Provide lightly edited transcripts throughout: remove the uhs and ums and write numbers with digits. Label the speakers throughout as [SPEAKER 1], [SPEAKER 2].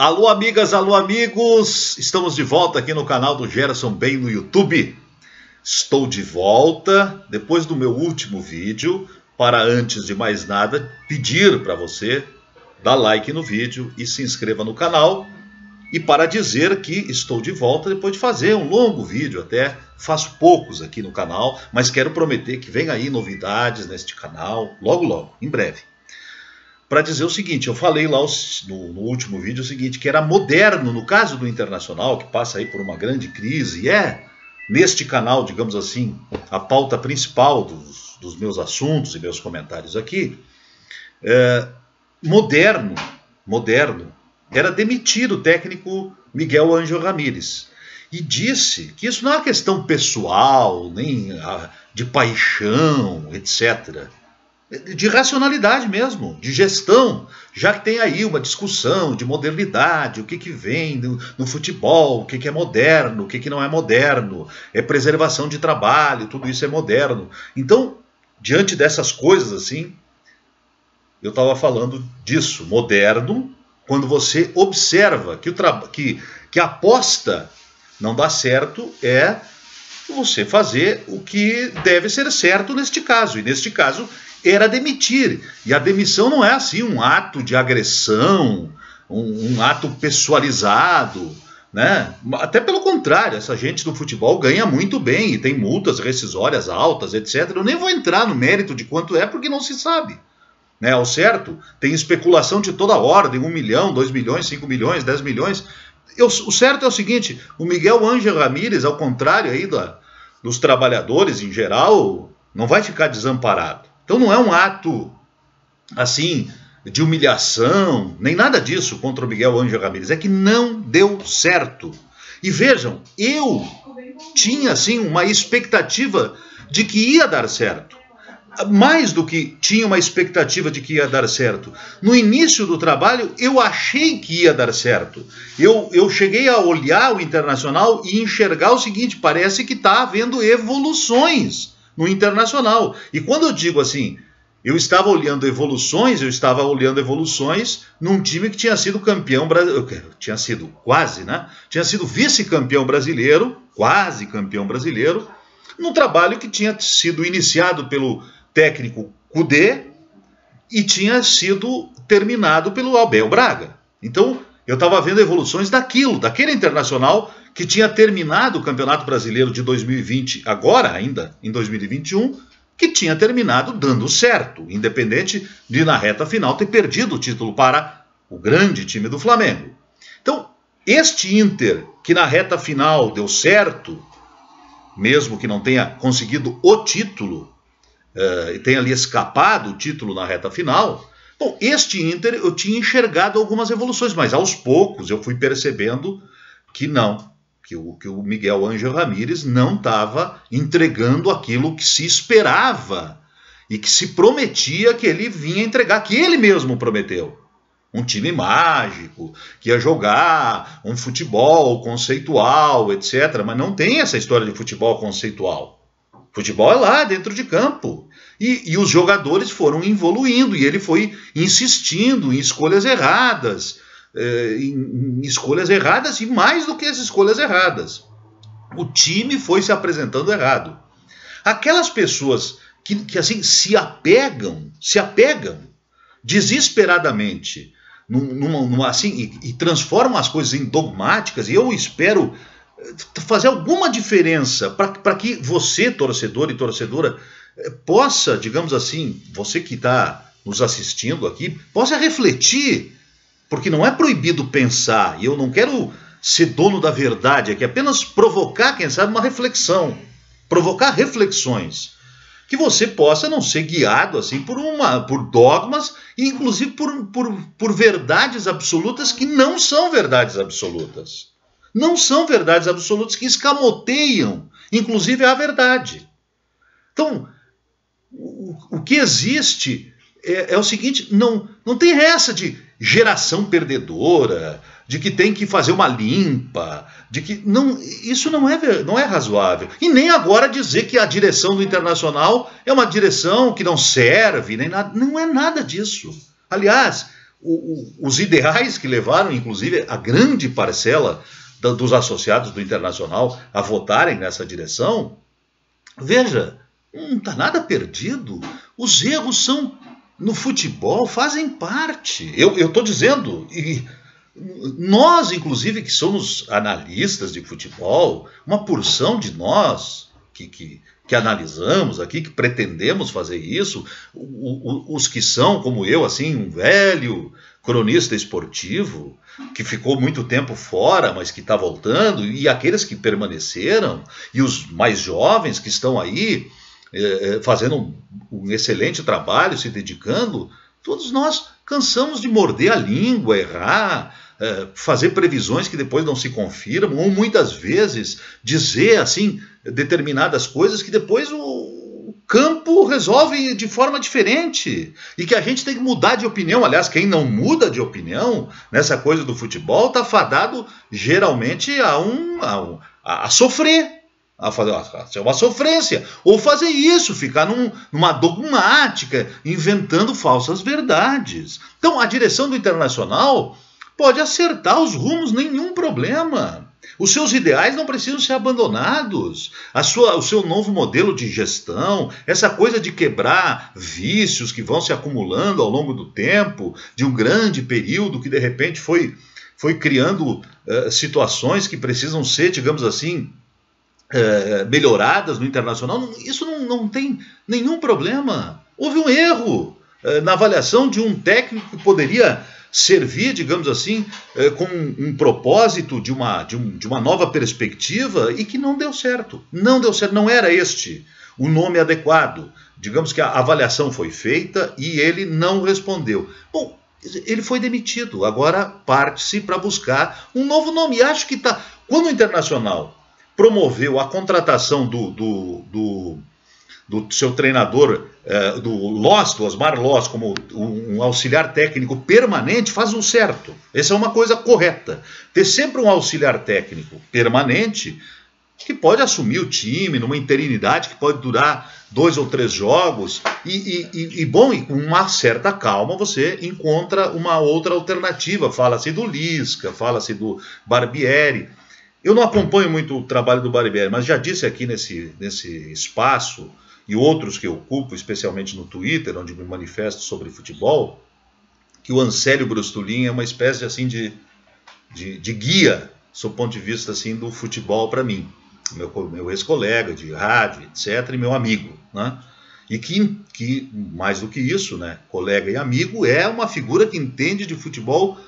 [SPEAKER 1] Alô amigas, alô amigos, estamos de volta aqui no canal do Gerson Bem no YouTube. Estou de volta depois do meu último vídeo para, antes de mais nada, pedir para você dar like no vídeo e se inscreva no canal. E para dizer que estou de volta depois de fazer um longo vídeo, até faço poucos aqui no canal, mas quero prometer que vem aí novidades neste canal, logo, em breve. Para dizer o seguinte, eu falei lá no último vídeo o seguinte, que era moderno, no caso do Internacional, que passa aí por uma grande crise, e é neste canal, digamos assim, a pauta principal dos meus assuntos e meus comentários aqui, moderno, era demitir o técnico Miguel Ángel Ramírez. E disse que isso não é uma questão pessoal, nem de paixão, etc., de racionalidade mesmo, de gestão, já que tem aí uma discussão de modernidade, o que vem no futebol, o que é moderno, o que não é moderno, é preservação de trabalho, tudo isso é moderno. Então, diante dessas coisas assim, eu estava falando disso, moderno, quando você observa que a aposta não dá certo, é você fazer o que deve ser certo neste caso, e neste caso era demitir. E a demissão não é assim um ato de agressão, um ato pessoalizado, né? Até pelo contrário, essa gente do futebol ganha muito bem e tem multas rescisórias altas, etc. Eu nem vou entrar no mérito de quanto é, porque não se sabe, né? Ao certo, tem especulação de toda ordem, 1 milhão, 2 milhões, 5 milhões, 10 milhões. O certo é o seguinte, o Miguel Ángel Ramírez, ao contrário aí dos trabalhadores em geral, não vai ficar desamparado. Então não é um ato, assim, de humilhação, nem nada disso contra o Miguel Ángel Ramírez. É que não deu certo. E vejam, eu tinha, assim, uma expectativa de que ia dar certo. Mais do que tinha uma expectativa de que ia dar certo. No início do trabalho, eu achei que ia dar certo. Eu cheguei a olhar o Internacional e enxergar o seguinte, parece que está havendo evoluções no Internacional. E quando eu digo assim, eu estava olhando evoluções num time que tinha sido campeão brasileiro, tinha sido quase, né? Tinha sido vice-campeão brasileiro, quase campeão brasileiro, num trabalho que tinha sido iniciado pelo técnico Kudê e tinha sido terminado pelo Abel Braga. Então, eu estava vendo evoluções daquele Internacional que tinha terminado o Campeonato Brasileiro de 2020, agora ainda em 2021, que tinha terminado dando certo, independente de na reta final ter perdido o título para o grande time do Flamengo. Então, este Inter, que na reta final deu certo, mesmo que não tenha conseguido o título, e tenha ali escapado o título na reta final, bom, este Inter eu tinha enxergado algumas evoluções, mas aos poucos eu fui percebendo que não, que o Miguel Ángel Ramírez não estava entregando aquilo que se esperava e que se prometia que ele vinha entregar, que ele mesmo prometeu. Um time mágico, que ia jogar um futebol conceitual, etc. Mas não tem essa história de futebol conceitual. Futebol é lá, dentro de campo. E os jogadores foram evoluindo e ele foi insistindo em escolhas erradas, e mais do que as escolhas erradas. O time foi se apresentando errado. Aquelas pessoas que assim, se apegam desesperadamente assim, e transformam as coisas em dogmáticas, e eu espero fazer alguma diferença para que você, torcedor e torcedora, possa, digamos assim, você que está nos assistindo aqui, possa refletir, porque não é proibido pensar, e eu não quero ser dono da verdade aqui, apenas provocar, quem sabe, uma reflexão, provocar reflexões, que você possa não ser guiado assim por dogmas, e inclusive por verdades absolutas que não são verdades absolutas. Não são verdades absolutas, que escamoteiam, inclusive, a verdade. Então, o que existe é o seguinte, não tem essa de geração perdedora, de que tem que fazer uma limpa, de que isso não é razoável. E nem agora dizer que a direção do Internacional é uma direção que não serve, nem nada. Não é nada disso. Aliás, os ideais que levaram, inclusive, a grande parcela dos associados do Internacional a votarem nessa direção, veja, não está nada perdido. Os erros são, no futebol, fazem parte. Eu estou dizendo, e nós, inclusive, que somos analistas de futebol, uma porção de nós que analisamos aqui, que pretendemos fazer isso, os que são, como eu, assim, um velho cronista esportivo, que ficou muito tempo fora, mas que está voltando, e aqueles que permaneceram, e os mais jovens que estão aí, fazendo um excelente trabalho, se dedicando, todos nós cansamos de morder a língua, errar, fazer previsões que depois não se confirmam, ou muitas vezes dizer assim determinadas coisas que depois o campo resolve de forma diferente, e que a gente tem que mudar de opinião. Aliás, quem não muda de opinião nessa coisa do futebol está fadado geralmente a sofrer, a ser uma sofrência, ou fazer isso, ficar numa dogmática, inventando falsas verdades. Então a direção do Internacional pode acertar os rumos, nenhum problema. Os seus ideais não precisam ser abandonados. O seu novo modelo de gestão, essa coisa de quebrar vícios que vão se acumulando ao longo do tempo, de um grande período que de repente foi criando situações que precisam ser, digamos assim, melhoradas no Internacional, isso não tem nenhum problema. Houve um erro na avaliação de um técnico que poderia servir, digamos assim, com um propósito de uma nova perspectiva, e que não deu certo. Não deu certo, não era este o nome adequado. Digamos que a avaliação foi feita e ele não respondeu. Bom, ele foi demitido, agora parte-se para buscar um novo nome. E acho que quando o Internacional promoveu a contratação do seu treinador, do Osmar Loss, como um auxiliar técnico permanente, faz um certo. Essa é uma coisa correta. Ter sempre um auxiliar técnico permanente que pode assumir o time numa interinidade que pode durar 2 ou 3 jogos, e com uma certa calma você encontra uma outra alternativa. Fala-se do Lisca, fala-se do Barbieri. Eu não acompanho muito o trabalho do Barbieri, mas já disse aqui nesse espaço, e outros que eu ocupo, especialmente no Twitter, onde me manifesto sobre futebol, que o Ancélio Brustolin é uma espécie assim de guia, sob o ponto de vista assim, do futebol para mim. Meu ex-colega de rádio, etc., e meu amigo, né? E que, mais do que isso, né, colega e amigo, é uma figura que entende de futebol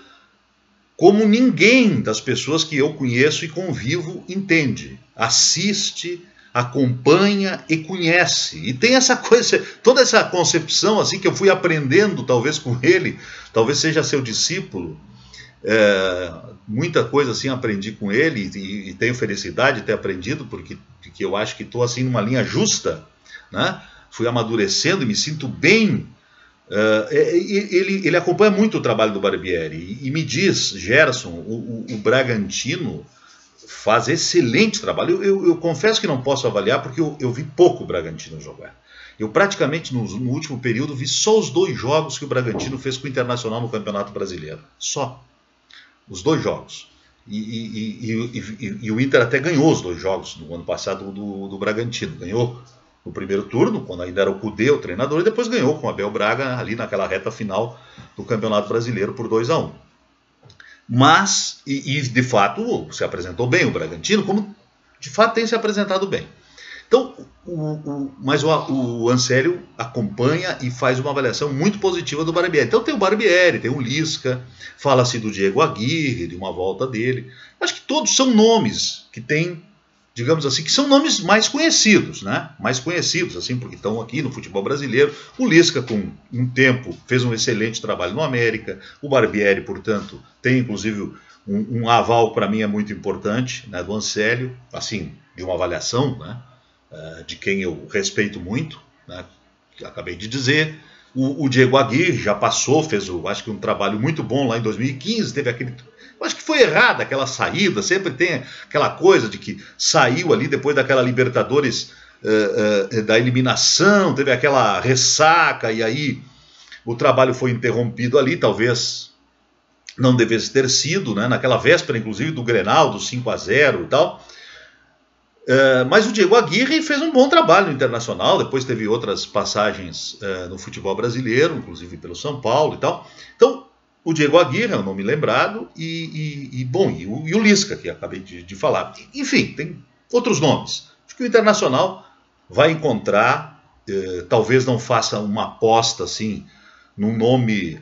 [SPEAKER 1] como ninguém das pessoas que eu conheço e convivo entende. Assiste, acompanha e conhece. E tem essa coisa, toda essa concepção assim que eu fui aprendendo talvez com ele, talvez seja seu discípulo. Muita coisa assim aprendi com ele, e tenho felicidade de ter aprendido, porque eu acho que estou assim numa linha justa, né? Fui amadurecendo e me sinto bem. Ele acompanha muito o trabalho do Barbieri e me diz, Gerson, o Bragantino faz excelente trabalho. Eu confesso que não posso avaliar, porque eu vi pouco o Bragantino jogar. Eu praticamente no último período vi só os 2 jogos que o Bragantino fez com o Internacional no Campeonato Brasileiro. Só. Os 2 jogos. E o Inter até ganhou os 2 jogos no ano passado do Bragantino. Ganhou no primeiro turno, quando ainda era o Cudê o treinador, e depois ganhou com o Abel Braga ali naquela reta final do Campeonato Brasileiro por 2-1. Mas, de fato, se apresentou bem o Bragantino, como de fato tem se apresentado bem. Então, mas o Ancélio acompanha e faz uma avaliação muito positiva do Barbieri. Então tem o Barbieri, tem o Lisca, fala-se do Diego Aguirre, de uma volta dele. Acho que todos são nomes que têm, digamos assim, que são nomes mais conhecidos, né? Mais conhecidos, assim, porque estão aqui no futebol brasileiro. O Lisca, com um tempo, fez um excelente trabalho no América. O Barbieri, portanto, tem inclusive um aval que para mim é muito importante, né, do Ancélio, assim, de uma avaliação, né, de quem eu respeito muito, né, que acabei de dizer. O Diego Aguirre já passou, fez, acho que um trabalho muito bom lá em 2015, teve aquele... Acho que foi errada aquela saída, sempre tem aquela coisa de que saiu ali depois daquela Libertadores da eliminação, teve aquela ressaca, e aí o trabalho foi interrompido ali, talvez não devesse ter sido, né? Naquela véspera, inclusive, do Grenal, do 5-0 e tal. Mas o Diego Aguirre fez um bom trabalho no Internacional, depois teve outras passagens no futebol brasileiro, inclusive pelo São Paulo e tal. Então, o Diego Aguirre é um nome lembrado, e o Lisca, que acabei de falar. Enfim, tem outros nomes. Acho que o Internacional vai encontrar, talvez não faça uma aposta assim, num nome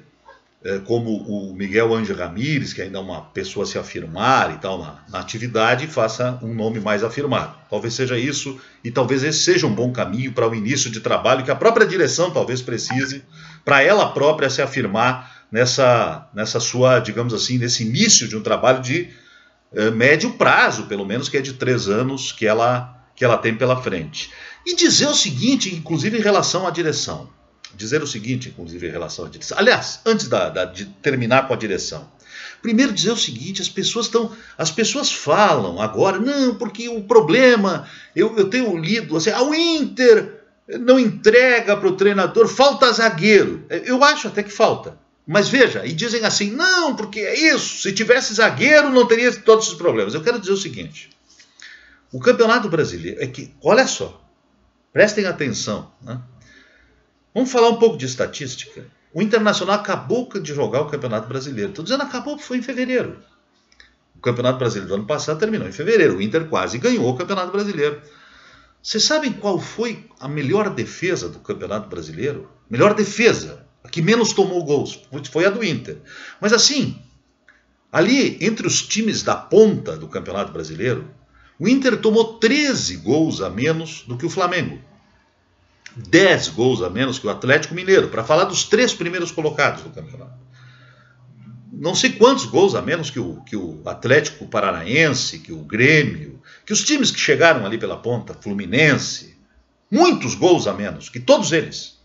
[SPEAKER 1] como o Miguel Ángel Ramírez, que ainda é uma pessoa a se afirmar e tal na atividade, faça um nome mais afirmado. Talvez seja isso, e talvez esse seja um bom caminho para o início de trabalho que a própria direção talvez precise, para ela própria se afirmar nessa sua, digamos assim, nesse início de um trabalho de médio prazo, pelo menos, que é de 3 anos que ela tem pela frente. E dizer o seguinte, inclusive em relação à direção. Aliás, antes de terminar com a direção. Primeiro dizer o seguinte, as pessoas falam agora, não, porque o problema, eu tenho lido, assim, o Inter não entrega para o treinador, falta zagueiro. Eu acho até que falta. Mas veja, e dizem assim, não, porque é isso, se tivesse zagueiro não teria todos esses problemas. Eu quero dizer o seguinte, o Campeonato Brasileiro, olha só, prestem atenção, né? Vamos falar um pouco de estatística. O Internacional acabou de jogar o Campeonato Brasileiro. Estou dizendo acabou porque foi em fevereiro. O Campeonato Brasileiro do ano passado terminou em fevereiro. O Inter quase ganhou o Campeonato Brasileiro. Vocês sabem qual foi a melhor defesa do Campeonato Brasileiro? Melhor defesa, a que menos tomou gols, foi a do Inter. Mas assim, ali entre os times da ponta do Campeonato Brasileiro, o Inter tomou 13 gols a menos do que o Flamengo. 10 gols a menos que o Atlético Mineiro, para falar dos 3 primeiros colocados do campeonato. Não sei quantos gols a menos que o Atlético Paranaense, que o Grêmio, que os times que chegaram ali pela ponta, Fluminense, muitos gols a menos, que todos eles.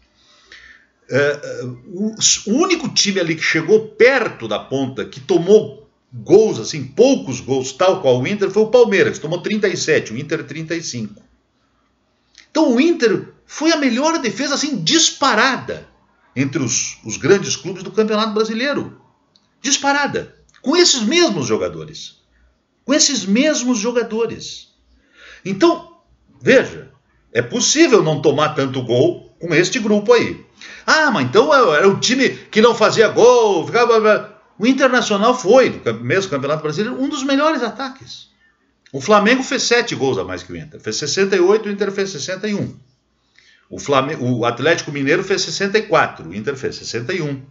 [SPEAKER 1] O único time ali que chegou perto da ponta, que tomou gols, assim, poucos gols, tal qual o Inter, foi o Palmeiras, que tomou 37, o Inter 35. Então o Inter foi a melhor defesa, assim, disparada entre os grandes clubes do Campeonato Brasileiro. Disparada. Com esses mesmos jogadores. Então, veja, é possível não tomar tanto gol com este grupo aí. Mas então era um time que não fazia gol. O Internacional foi, no mesmo Campeonato Brasileiro, um dos melhores ataques. O Flamengo fez 7 gols a mais que o Inter. Fez 68, o Inter fez 61. O Atlético Mineiro fez 64, o Inter fez 61.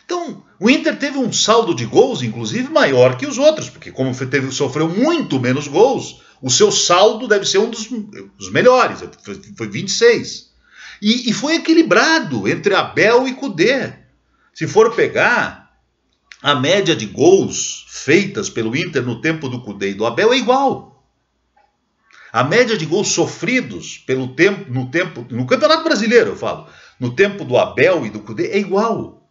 [SPEAKER 1] Então, o Inter teve um saldo de gols, inclusive, maior que os outros, porque como sofreu muito menos gols, o seu saldo deve ser um dos melhores, foi 26. E foi equilibrado entre Abel e Kudê. Se for pegar, a média de gols feitas pelo Inter no tempo do Kudê e do Abel é igual. A média de gols sofridos no Campeonato Brasileiro, eu falo, no tempo do Abel e do Kudê é igual.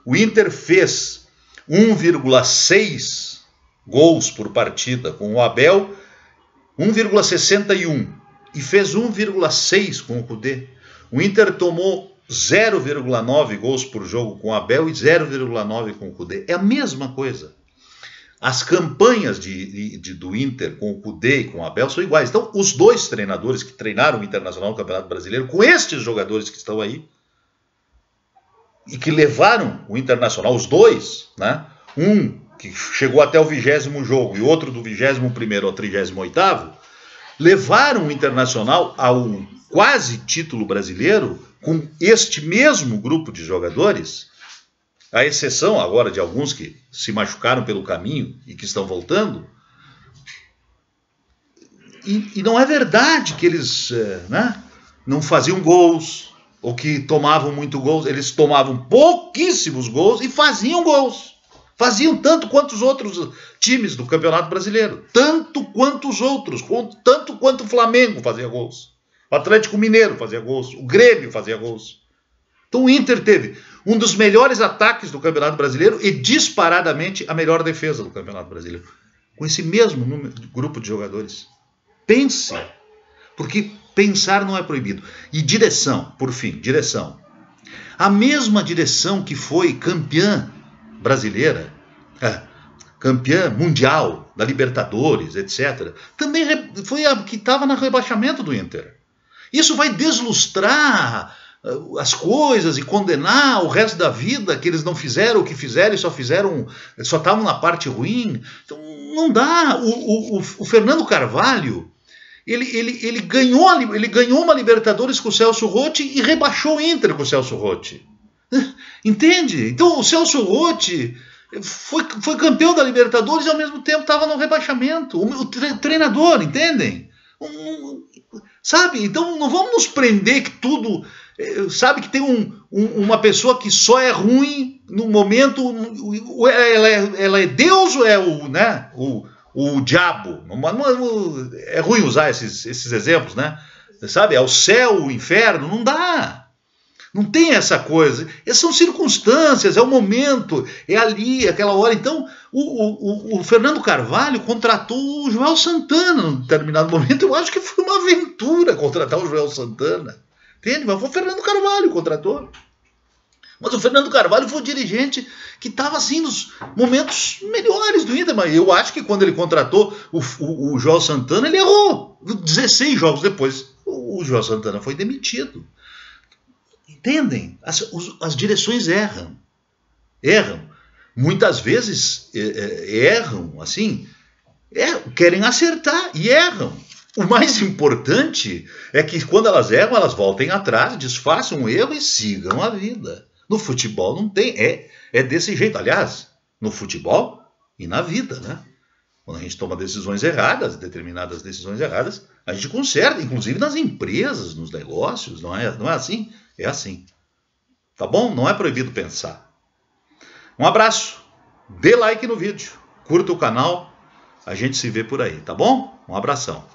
[SPEAKER 1] O Inter fez 1,6 gols por partida com o Abel, 1,61 e fez 1,6 com o Kudê. O Inter tomou 0,9 gols por jogo com o Abel e 0,9 com o Kudê. É a mesma coisa. As campanhas do Inter com o Kudê e com o Abel são iguais. Então, os 2 treinadores que treinaram o Internacional no Campeonato Brasileiro, com estes jogadores que estão aí, e que levaram o Internacional, os 2, né? Um que chegou até o 20º jogo e outro do 21º ao 38º, levaram o Internacional ao quase título brasileiro com este mesmo grupo de jogadores, à exceção agora de alguns que se machucaram pelo caminho e que estão voltando. E não é verdade que eles não faziam gols, ou que tomavam muito gols. Eles tomavam pouquíssimos gols e faziam gols. Faziam tanto quanto os outros times do Campeonato Brasileiro. Tanto quanto os outros. Tanto quanto o Flamengo fazia gols. O Atlético Mineiro fazia gols. O Grêmio fazia gols. Então o Inter teve um dos melhores ataques do Campeonato Brasileiro e disparadamente a melhor defesa do Campeonato Brasileiro. Com esse mesmo grupo de jogadores. Pense. Porque Pensar não é proibido. E direção, por fim, direção. A mesma direção que foi campeã brasileira, campeã mundial da Libertadores, etc., também foi a que estava no rebaixamento do Inter. Isso vai deslustrar as coisas e condenar o resto da vida que eles não fizeram o que fizeram e só estavam na parte ruim. Então não dá. O Fernando Carvalho, ele ganhou uma Libertadores com o Celso Rotti e rebaixou o Inter com o Celso Rotti. Entende? Então o Celso Rotti foi campeão da Libertadores e ao mesmo tempo estava no rebaixamento. O treinador, entendem? Sabe? Então não vamos nos prender que tudo... Sabe que tem uma pessoa que só é ruim no momento... Ela é Deus ou é o diabo? É ruim usar esses exemplos, né? Sabe? É o céu, o inferno. Não dá. Não tem essa coisa. São circunstâncias, é o momento, é ali, aquela hora. Então, o Fernando Carvalho contratou o Joel Santana num determinado momento. Eu acho que foi uma aventura contratar o Joel Santana. Entende? Mas foi o Fernando Carvalho que contratou. Mas o Fernando Carvalho foi o dirigente que estava assim nos momentos melhores do Inter. Mas eu acho que quando ele contratou o Joel Santana, ele errou. 16 jogos depois, o Joel Santana foi demitido. Entendem? As direções erram. Muitas vezes erram, assim, querem acertar e erram. O mais importante é que quando elas erram, elas voltem atrás, desfaçam o erro e sigam a vida. No futebol não tem, é desse jeito. Aliás, no futebol e na vida, né? Quando a gente toma decisões erradas, determinadas decisões erradas, a gente conserta, inclusive nas empresas, nos negócios, não é assim? É assim. Tá bom? Não é proibido pensar. Um abraço. Dê like no vídeo. Curta o canal. A gente se vê por aí, tá bom? Um abração.